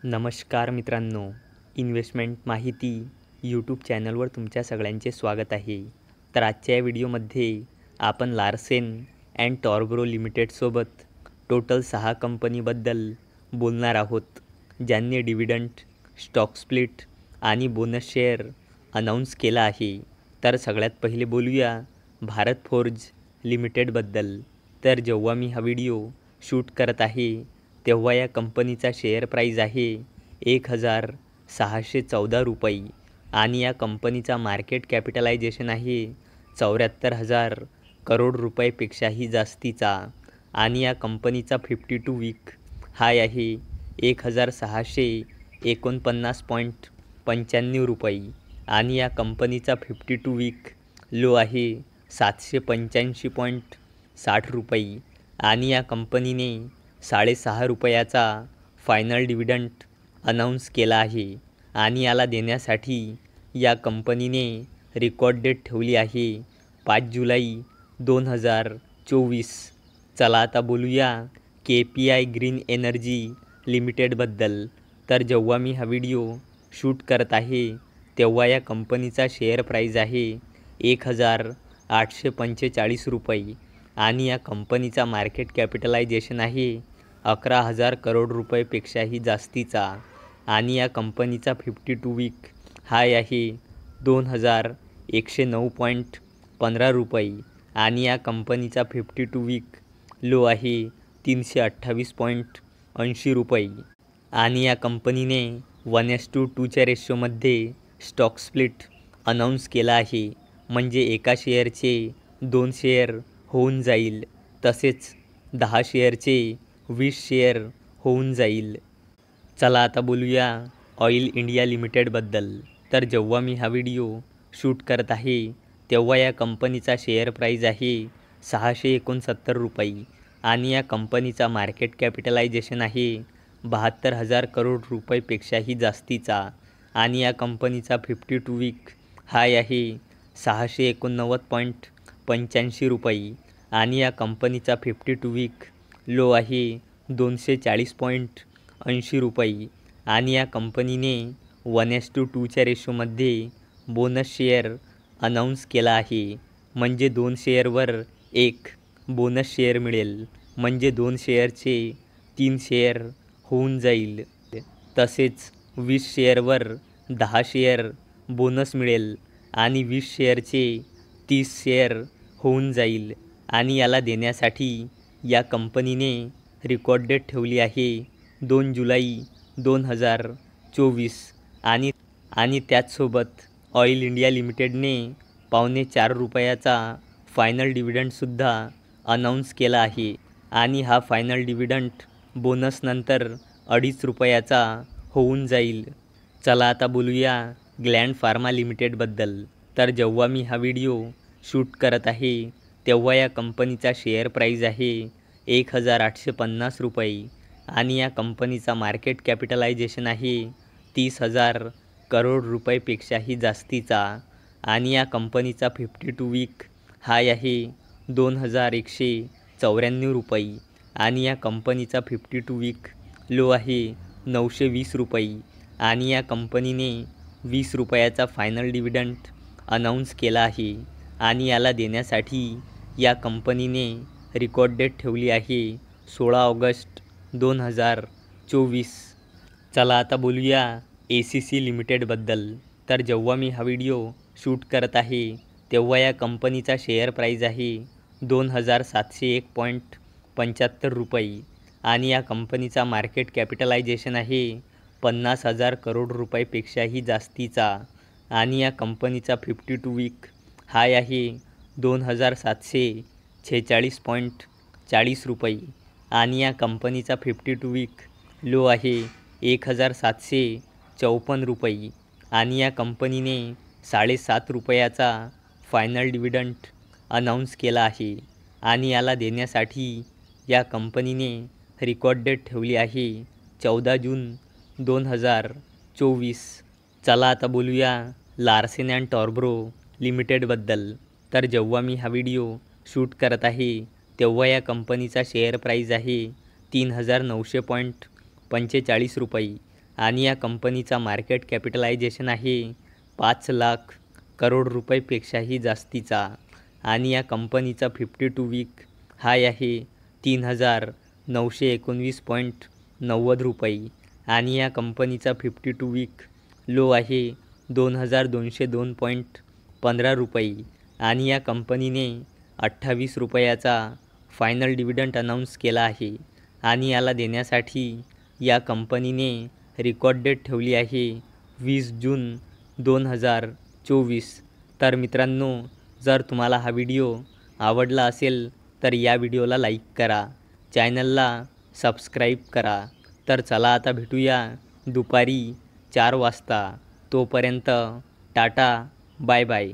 नमस्कार मित्रांनो, इन्व्हेस्टमेंट माहिती यूट्यूब चॅनलवर तुमच्या सगळ्यांचे स्वागत आहे. तर आजच्या या व्हिडिओमध्ये आपण लार्सेन अँड टॉरब्रो लिमिटेडसोबत टोटल 6 कंपनीबद्दल बोलणार आहोत, ज्यांनी डिव्हिडंड, स्टॉक स्प्लिट आणि बोनस शेअर अनाऊन्स केला आहे. तर सगळ्यात पहिले बोलूया भारत फोर्ज लिमिटेडबद्दल. तर जेव्हा मी हा व्हिडिओ शूट करत आहे तेव्हा या कंपनीचा शेअर प्राईज आहे 1,614 रुपये आणि या कंपनीचा मार्केट कॅपिटलायझेशन आहे 74,000 करोड रुपयापेक्षाही जास्तीचा आणि या कंपनीचा 52 वीक हाय आहे 1,649.95 रुपये आणि या कंपनीचा 52 वीक लो आहे 785.60 रुपये आणि या कंपनीने 6.5 रुपयाचा फायनल डिव्हिडंड अनाऊन्स केला आहे आणि याला देण्यासाठी या कंपनीने रेकॉर्ड डेट ठेवली आहे 5 जुलै 2024. चला आता बोलूया KPI ग्रीन एनर्जी लिमिटेडबद्दल. तर जेव्हा मी हा व्हिडिओ शूट करत आहे तेव्हा या कंपनीचा शेअर प्राईज आहे 1,845 रुपये आणि या कंपनीचा मार्केट कॅपिटलायझेशन आहे 11,000 करोड रुपयापेक्षाही जास्तीचा आणि या कंपनीचा 52 वीक हाय आहे 2,109.15 रुपये आणि या कंपनीचा 52 वीक लो आहे 328.80 रुपये आणि या कंपनीने 1:2च्या रेशोमध्ये स्टॉक स्प्लिट अनाऊन्स केला आहे, म्हणजे एका शेअरचे 2 शेअर होऊन जाईल, तसेच 10 शेअरचे 20 शेअर होऊन जाईल. चला आता बोलूया ऑइल इंडिया लिमिटेडबद्दल. तर जेव्हा मी हा व्हिडिओ शूट करत आहे तेव्हा या कंपनीचा शेअर प्राईज आहे 669 रुपये आणि या कंपनीचा मार्केट कॅपिटलायझेशन आहे 72,000 करोड रुपयापेक्षाही जास्तीचा आणि या कंपनीचा 52 वीक हाय आहे 689.85 रुपये आणि या कंपनीचा 52 वीक लो आहे 240.80 रुपये आणि या कंपनीने 1:2च्या रेशोमध्ये बोनस शेअर अनाऊन्स केला आहे, म्हणजे 2 शेअरवर 1 बोनस शेअर मिळेल, म्हणजे 2 शेअरचे 3 शेअर होऊन जाईल, तसेच 20 शेअरवर 10 शेअर बोनस मिळेल आणि 20 शेअरचे 30 शेअर होऊन जाईल आणि याला देण्यासाठी या कंपनीने रेकॉर्ड डेट ठेवली आहे 2 जुलै 2024 आणि त्याचसोबत ऑइल इंडिया लिमिटेडने 4.25 रुपयाचा फायनल डिव्हिडंडसुद्धा अनाऊन्स केला आहे आणि हा फायनल डिव्हिडंड बोनसनंतर 2.5 रुपयाचा होऊन जाईल. चला आता बोलूया ग्लँड फार्मा लिमिटेडबद्दल. तर जेव्हा मी हा व्हिडिओ शूट करत आहे तेव्हा या कंपनीचा शेअर प्राईज आहे 1,850 रुपये आणि या कंपनीचा मार्केट कॅपिटलायझेशन आहे 30,000 करोड रुपयापेक्षाही जास्तीचा आणि या कंपनीचा 52 वीक हाय आहे 2,194 रुपये आणि या कंपनीचा 52 वीक लो आहे 920 रुपये आणि या कंपनीने 20 रुपयाचा फायनल डिव्हिडंड अनाऊन्स केला आहे आणि याला देण्यासाठी या कंपनीने रेकॉर्ड डेट ठेवली आहे 16 ऑगस्ट 2024. चला आता बोलूया ACC लिमिटेडबद्दल. तर जेव्हा मी हा व्हिडिओ शूट करत आहे तेव्हा या कंपनीचा शेअर प्राईज आहे 2,701.75 रुपये आणि या कंपनीचा मार्केट कॅपिटलायझेशन आहे 50,000 करोड रुपयापेक्षाही जास्तीचा आणि या कंपनीचा 52 वीक हाय आहे 2,746.40 रुपये आणि या कंपनीचा 52 वीक लो आहे 1,754 रुपये आणि या कंपनीने 7.5 रुपयाचा फायनल डिव्हिडंड अनाऊन्स केला आहे आणि याला देण्यासाठी या कंपनीने रेकॉर्ड डेट ठेवली आहे 14 जून 2024. चला आता बोलूया लार्सेन अँड टॉरब्रो लिमिटेडबद्दल. तर जेव्हा मी हा व्हिडिओ शूट करत आहे तेव्हा या कंपनीचा शेअर प्राईज आहे 3,945 रुपये आणि या कंपनीचा मार्केट कॅपिटलायझेशन आहे 5,00,000 करोड रुपयेपेक्षाही जास्तीचा आणि या कंपनीचा 52 वीक हाय आहे 3,919.90 रुपये आणि या कंपनीचा 52 वीक लो आहे 2,202.15 रुपये आणि या कंपनीने 28 रुपयाचा फायनल डिव्हिडंड अनाऊन्स केला आहे आणि याला देण्यासाठी या कंपनीने रेकॉर्ड डेट ठेवली आहे 20 जून 2024. तर मित्रांनो, जर तुम्हाला हा व्हिडिओ आवडला असेल तर या व्हिडिओला लाईक करा, चॅनलला सबस्क्राईब करा. तर चला आता भेटूया दुपारी 4 वाजता. तोपर्यंत टाटा, बाय बाय.